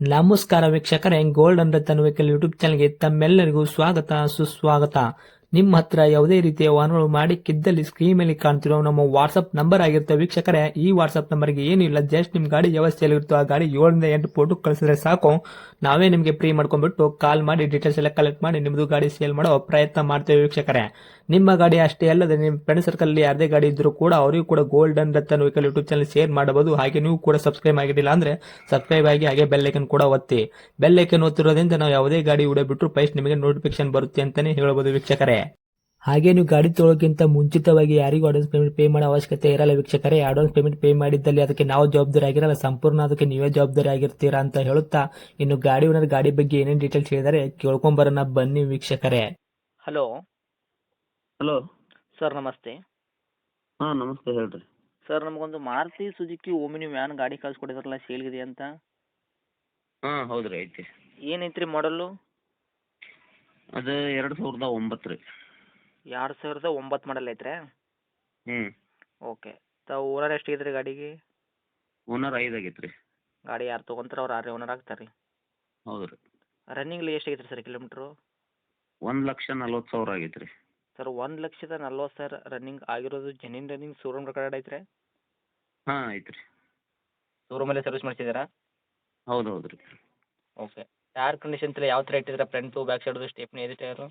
ನಮಸ್ಕಾರ ವೀಕ್ಷಕರೇ, gold and Ratan vehicle YouTube ಚಾನಲ್ಗೆ ತಮ್ಮೆಲ್ಲರಿಗೂ ಸ್ವಾಗತ ಸುಸ್ವಾಗತ. ನಿಮ್ಮ ಹತ್ರ ಯಾವುದೇ ರೀತಿಯ ವಾಹನಗಳು ಮಾಡಿಕ್ಕಿದ್ದಲ್ಲಿ ಸ್ಕ್ರೀನ್ ಮೇಲೆ ಕಾಣ್ತಿರೋ ನಮ್ಮ ವಾಟ್ಸ್ಆಪ್ ನಂಬರ್ ಆಗಿರುತ್ತೆ ವೀಕ್ಷಕರೇ. ಈ ವಾಟ್ಸ್ಆಪ್ ನಂಬರ್ಗೆ ಏನಿಲ್ಲ, ಜಸ್ಟ್ ನಿಮ್ ಗಾಡಿ ವ್ಯವಸ್ಥೆಯಲ್ಲಿರುತ್ತೋ ಆ ಗಾಡಿ 7 ಫೋಟೋ ಕಳಿಸಿದ್ರೆ ಸಾಕು, ನಾವೇ ನಿಮಗೆ ಫ್ರೀ ಮಾಡ್ಕೊಂಡ್ಬಿಟ್ಟು ಕಾಲ್ ಮಾಡಿ ಡೀಟೇಲ್ಸ್ ಎಲ್ಲ ಕಲೆಕ್ಟ್ ಮಾಡಿ ನಿಮ್ದು ಗಾಡಿ ಸೇಲ್ ಮಾಡೋ ಪ್ರಯತ್ನ ಮಾಡ್ತೇವೆ ವೀಕ್ಷಕರೇ. ನಿಮ್ಮ ಗಾಡಿ ಅಷ್ಟೇ ಅಲ್ಲದೆ ನಿಮ್ಮ ಫ್ರೆಂಡ್ ಸರ್ಕಲ್ ಅಲ್ಲಿ ಯಾರದೇ ಗಾಡಿ ಇದ್ರೂ ಕೂಡ ಅವರಿಗೂ ಕೂಡ gold and Ratan vehicle YouTube channel share ಮಾಡಬಹುದು. ಹಾಗೆ ನೀವು ಕೂಡ ಸಬ್ಸ್ಕ್ರೈಬ್ ಆಗಿರಲಿಲ್ಲ ಅಂದ್ರೆ ಸಬ್ಸ್ಕ್ರೈಬ್ ಆಗಿ ಹಾಗೆ ಬೆಲ್ ಐಕನ್ ಕೂಡ ಒತ್ತಿ. ಬೆಲ್ ಐಕನ್ ಒತ್ತಿರೋದ್ರಿಂದ ನಾವು ಯಾವುದೇ ಗಾಡಿ ವಿಡಿಯೋ ಬಿಟ್ಟರು ಫಸ್ಟ್ ನಿಮಗೆ ನೋಟಿಫಿಕೇಶನ್ ಬರುತ್ತೆ ಅಂತಾನೆ ಹೇಳಬಹುದು ವೀಕ್ಷಕರೇ. ಹಾಗೆ ನೀವು ಗಾಡಿ ತೊಳೋಕ್ಕಿಂತ ಮುಂಚಿತವಾಗಿ ಯಾರಿಗೂ ಅಡ್ವಾನ್ಸ್ ಪೇಮೆಂಟ್ ಪೇ ಮಾಡೋ ಅವಶ್ಯಕತೆ ಇರಲ್ಲ ವೀಕ್ಷಕರೇ. ಅಡ್ವಾನ್ಸ್ ಪೇಮೆಂಟ್ ಪೇ ಮಾಡಿದ್ದಲ್ಲಿ ಅದಕ್ಕೆ ನಾವು ಜವಾಬ್ದಾರಿ ಆಗಿರಲ್ಲ, ಸಂಪೂರ್ಣ ಅದಕ್ಕೆ ನೀವೇ ಜವಾಬ್ದಾರಿ ಆಗಿರ್ತೀರಾ ಅಂತ ಹೇಳುತ್ತಾ, ಇನ್ನು ಗಾಡಿ ಓನರ್ ಗಾಡಿ ಬಗ್ಗೆ ಏನೇನು ಡೀಟೇಲ್ಸ್ ಹೇಳಿದರೆ ಕೇಳ್ಕೊಂಬರೋಣ ಬನ್ನಿ ವೀಕ್ಷಕರೇ. ಹಲೋ ಹಲೋ ಸರ್, ನಮಸ್ತೆ. ಹಾಂ ನಮಸ್ತೆ ಹೇಳ್ರಿ. ಸರ್, ನಮಗೊಂದು ಮಾರುತಿ ಸುಜುಕಿ ಓಮಿನಿ ವ್ಯಾನ್ ಗಾಡಿ ಕಳ್ಸಿಕೊಡಿದ್ರಲ್ಲ, ಸೇಲ್ಗಿದೆ ಅಂತ. ಹಾಂ ಹೌದು ರೀ, ಐತಿ. ಏನೈತ್ರಿ ಮಾಡಲ್ಲು? ಅದು 2009 ರೀ. 2009 ಮಾಡಲ್ ಐತ್ರಿ? ಹ್ಞೂ. ಓಕೆ. ತಾವು ಓನರ್ ಎಷ್ಟಿದ್ರಿ ಗಾಡಿಗೆ? ಓನರ್ 5 ಆಗೈತೆ ರೀ. ಗಾಡಿ ಯಾರು ತೊಗೊಂತಾರೆ ಅವ್ರು 6 ಓನರ್ ಆಗ್ತಾರೆ ರೀ. ಹೌದು ರೀ. ರನ್ನಿಂಗ್ಲಿ ಎಷ್ಟು ಐತ್ರಿ ಸರ್ ಕಿಲೋಮೀಟ್ರು? 1,40,000 ಆಗೈತೆ ರೀ. ಸರ್, 1,40,000 ರನ್ನಿಂಗ್ ಆಗಿರೋದು ಜೆನ್ಯೂನ್ ರನ್ನಿಂಗ್ ಶೋರೂಮ್ ರೆಕಾರ್ಡ್ ಐತ್ರಿ? ಹಾಂ ಐತೆ ರೀ. ಶೋರೂಮಲ್ಲೇ ಸರ್ವಿಸ್ ಮಾಡಿಸಿದ್ದೀರಾ? ಹೌದು ಹೌದು ರೀ. ಓಕೆ. ಟೈರ್ ಕಂಡೀಷನ್ಸ್ ಎಲ್ಲ ಯಾವ ಥರ ಇಟ್ಟಿದ್ರೆ? ಫ್ರಂಟು ಬ್ಯಾಕ್ ಸೈಡ್ದು ಸ್ಟೆಪ್ನಿ ಇದೆ ಟೈರು?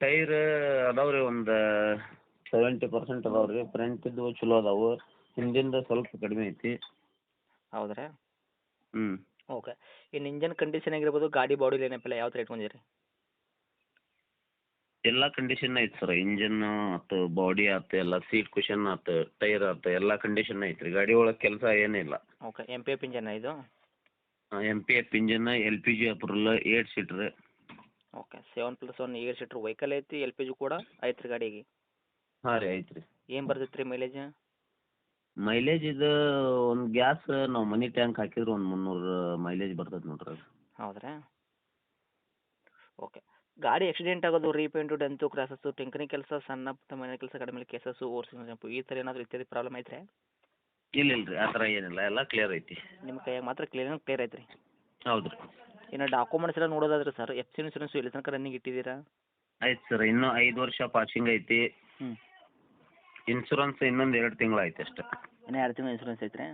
ಟೈರ್ ಅದಾವೆ ರೀ, ಒಂದು 70% ಅದಾವೆ ರೀ. ಫ್ರಂಟಿದ್ದು ಚಲೋ ಅದಾವೆ, ಹಿಂದಿಂದ ಸ್ವಲ್ಪ ಕಡಿಮೆ ಐತಿ. ಹೌದ್ರಾ? ಹ್ಞೂ. ಓಕೆ. ಇನ್ನು ಇಂಜನ್ ಕಂಡೀಷನ್ ಆಗಿರ್ಬೋದು, ಗಾಡಿ ಬಾಡಿ ಏನಪ್ಪ ಯಾವ ಥರ ಇಟ್ಕೊಂಡಿರಿ? ಎಲ್ಲ ಕಂಡೀಷನ್ ಐತೆ ಸರ್. ಇಂಜನ್ ಆತು, ಬಾಡಿ ಆತು, ಎಲ್ಲ ಸೀಟ್ ಕುಷನ್ ಆತು, ಟೈರ್ ಆತು, ಎಲ್ಲ ಕಂಡೀಷನ್ ಐತೆ ರೀ. ಗಾಡಿ ಒಳಗೆ ಕೆಲಸ ಏನಿಲ್ಲ. Okay. M P F engine ಇದು? MPF engine, LPG approval, 8 seater. Okay. 7+1 8 seater vehicle ಐತಿ, ಎಲ್ ಪಿ ಜಿ ಕೂಡ ಐತೆ ರೀ ಗಾಡಿಗೆ? ಹಾಂ ರೀ, ಐತೆ ರೀ. ಏನು ಬರ್ತೈತೆ ರೀ ಮೈಲೇಜ್? ಮೈಲೇಜ್ ಇದು ಒಂದು ಗ್ಯಾಸ್ ನಾವು ಮನಿ ಟ್ಯಾಂಕ್ ಹಾಕಿದ್ರೆ ಒಂದು 300 ಮೈಲೇಜ್ ಬರ್ತದೆ ನೋಡ್ರಿ ಅದು. ಹೌದ್ರಾ? ಓಕೆ. ಗಾಡಿ ಆಕ್ಸಿಡೆಂಟ್ ಆಗೋದು, ರೀಪೇಂಟು, ಡೆಂತು, ಕ್ರಾಸಸ್ಸು, ಟಿಂಕರಿಂಗ್ ಕೆಲಸ, ಸಣ್ಣ ಪುಟ್ಟ ಮನೆ ಕೆಲಸ, ಗಾಡಿ ಮೇಲೆ ಕೇಸಸ್ಸು, ಓರ್ಸಿನ ಜಂಪು, ಈ ಥರ ಏನಾದರೂ ಇತ್ಯಾದಿ ಪ್ರಾಬ್ಲಮ್ ಐತ್ರಿ? ಇಲ್ಲ ರೀ, ಆ ಥರ ಏನಿಲ್ಲ, ಎಲ್ಲ ಕ್ಲಿಯರ್ ಐತಿ. ನಿಮ್ಮ ಕೈಯಾಗ ಮಾತ್ರ ಕ್ಲಿಯರ್ ಐತೆ ರೀ? ಹೌದು ರೀ. ಇನ್ನು ಡಾಕ್ಯುಮೆಂಟ್ಸ್ ಎಲ್ಲ ನೋಡೋದಾದ್ರೆ ಸರ್, ಎಫ್ ಸಿ ಇನ್ಸೂರೆನ್ಸು ಎಲ್ಲಿ ತನಕ ರನ್ನಿಂಗ್ ಇಟ್ಟಿದ್ದೀರಾ? ಆಯ್ತು ಸರ್, ಇನ್ನೂ 5 ವರ್ಷ ಪಾಸಿಂಗ್ ಐತಿ. ಹ್ಞೂ. ಇನ್ಶೂರೆನ್ಸ್ ಇನ್ನೊಂದು 2 ತಿಂಗಳು ಐತೆ ಅಷ್ಟೇ. ಇನ್ನೂ 2 ತಿಂಗಳು ಇನ್ಸೂರೆನ್ಸ್ ಐತ್ರಿ?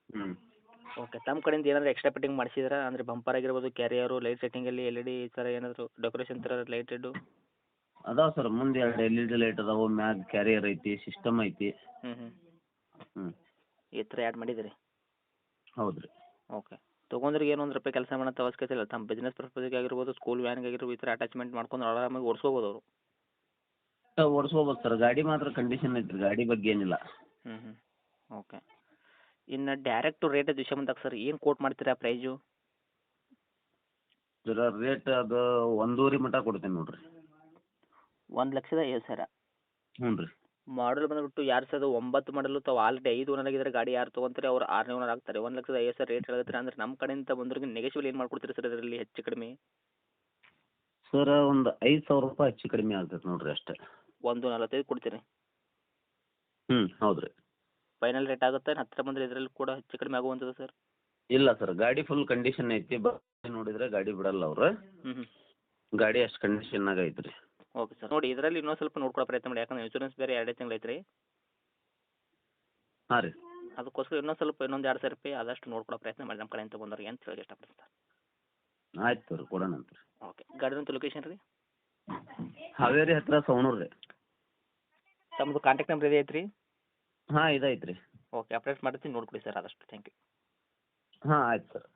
ಹ್ಞೂ. ಓಕೆ. ತಮ್ಮ ಕಡೆಯಿಂದ ಏನಾದರೂ ಎಕ್ಸ್ಟ್ರಾ ಫಿಟ್ಟಿಂಗ್ ಮಾಡಿಸಿದ್ರಾ? ಅಂದರೆ ಬಂಪರ್ ಆಗಿರ್ಬೋದು, ಕ್ಯಾರಿಯರು, ಲೈಟ್ ಸೆಟ್ಟಿಂಗಲ್ಲಿ LED ಈ ಥರ ಏನಾದರೂ ಡೆಕೋರೇಷನ್ ಥರ ಲೈಟೆಡ್ಡು? ಅದಾವೆ ಸರ್, ಮುಂದೆ 2 LED ಲೈಟ್ ಅದಾವೆ, ಮ್ಯಾಗ ಕ್ಯಾರಿಯರ್ ಐತಿ, ಸಿಸ್ಟಮ್ ಐತಿ. ಹ್ಞೂ ಹ್ಞೂ. ಹ್ಞೂ. ಈ ಥರ ಆ್ಯಡ್ ಮಾಡಿದ್ದೀರಿ? ಹೌದು ರೀ. ಓಕೆ. ತೊಗೊಂಡ್ರಿಗೆ ಏನೋ ₹1 ಕೆಲಸ ಮಾಡೋಂಥ ಅವಶ್ಯಕತೆ ಇಲ್ಲ. ತಮ್ಮ ಬಿಸ್ನೆಸ್ ಪರ್ಪಸ್ಗೆ ಆಗಿರ್ಬೋದು, ಸ್ಕೂಲ್ ವ್ಯಾನ್ಗೆ ಆಗಿರ್ಬೋದು, ಈ ಥರ ಅಟ್ಯಾಚ್ಮೆಂಟ್ ಮಾಡ್ಕೊಂಡು ಆರಾಮಾಗಿ ಓಡಿಸ್ಕೋಬೋದು ಅವರು. ಓಡಿಸ್ಕೋಬೋದು ಸರ್. ಗಾಡಿ ಮಾತ್ರ ಕಂಡೀಷನ್ ಐತಿ ರೀ, ಗಾಡಿ ಬಗ್ಗೆ ಏನಿಲ್ಲ. ಹ್ಞೂ ಹ್ಞೂ. ಓಕೆ. ಇನ್ನು ಡೈರೆಕ್ಟು ರೇಟ್ ವಿಷಯ ಬಂದಾಗ ಸರ್, ಏನು ಕೋಟ್ ಮಾಡ್ತೀರಾ ಪ್ರೈಜು? ಸರ್ ರೇಟ್ ಅದು 1.5 ಮಟ್ಟ ಕೊಡ್ತೇನೆ ನೋಡಿರಿ. 1,50,000? ಹ್ಞೂ ರೀ. ಮಾಡಲ್ ಬಂದುಬಿಟ್ಟು 2009 ಮಾಡಲು, ತಾವು ಆಲ್ರೆಡಿ 5 ಓನರ್ ಆಗಿದ್ದಾರೆ. ಗಾಡಿ ಯಾರು ತೊಗೊಂತಾರೆ ಅವ್ರು 6ನೇ ಓನರ್ ಆಗ್ತಾರೆ. 1,50,000 ರೇಟ್ ಹೇಳಿದ್ರೆ ಅಂದರೆ ನಮ್ಮ ಕಡೆಯಿಂದ ಬಂದವ್ರಿಗೆ ನೆಗೆಶಿಬಲ್ ಏನು ಮಾಡ್ಕೊಡ್ತೀರಿ ಸರ್ ಇದರಲ್ಲಿ ಹೆಚ್ಚು ಕಡಿಮೆ? ಸರ್ ಒಂದು ₹5,000 ಹೆಚ್ಚು ಕಡಿಮೆ ಆಗ್ತೈತೆ ನೋಡಿರಿ ಅಷ್ಟೇ. 1,45 ಕೊಡ್ತೀರಿ? ಹ್ಞೂ ಹೌದು ರೀ. ಫೈನಲ್ ರೇಟ್ ಆಗುತ್ತೆ ಹತ್ತಿರ ಬಂದರೆ ಇದರಲ್ಲಿ ಕೂಡ ಹೆಚ್ಚು ಕಡಿಮೆ ಆಗುವಂಥದ್ದು ಸರ್? ಇಲ್ಲ ಸರ್, ಗಾಡಿ ಫುಲ್ ಕಂಡೀಷನ್ ಐತಿ. ನೋಡಿದರೆ ಗಾಡಿ ಬಿಡಲ್ಲ ಅವರು. ಹ್ಞೂ ಹ್ಞೂ. ಗಾಡಿ ಅಷ್ಟು ಕಂಡೀಷನ್ನಾಗ ಐತೆ ರೀ. Okay sir. ನೋಡಿ, ಇದರಲ್ಲಿ ಇನ್ನೊಂದು ಸ್ವಲ್ಪ ನೋಡ್ಕೊಳ್ಳೋ ಪ್ರಯತ್ನ ಮಾಡಿ. ಯಾಕಂದ್ರೆ ಇನ್ಶೂರೆನ್ಸ್ ಬೇರೆ 2 ತಿಂಗಳು ಐತೆ ರೀ. ಹಾಂ ರೀ. ಅದಕ್ಕೋಸ್ಕರ ಇನ್ನೊಂದು ₹2,000 ಆದಷ್ಟು ನೋಡ್ಕೊಳ್ಳೋ ಪ್ರಯತ್ನ ಮಾಡಿ ನಮ್ಮ ಕಡೆಯಿಂದ ಬಂದವ್ರಿಗೆ ಅಂತ ಹೇಳಕ್ಕೆ ಇಷ್ಟಪಡ್ತೀನಿ ಸರ್. ಆಯ್ತು ಸರ್, ಕೊಡೋಣ ಅಂತ ರೀ. ಓಕೆ. ಗಾಡಿನಂತ ಲೊಕೇಶನ್ ರೀ? ಹಾವೇರಿ ಹತ್ತಿರ ಸವಣೂರು ರೀ. ತಮ್ಮದು ಕಾಂಟ್ಯಾಕ್ಟ್ ನಂಬರ್ ಇದೆ ಐತ್ರಿ? ಹಾಂ ಇದೈತೆ ರೀ. ಓಕೆ. ಅಪ್ಡೇಟ್ ಮಾಡ್ತೀನಿ, ನೋಡ್ಕೊಡಿ ಸರ್ ಆದಷ್ಟು. Thank you. ಹಾಂ ಆಯ್ತು ಸರ್.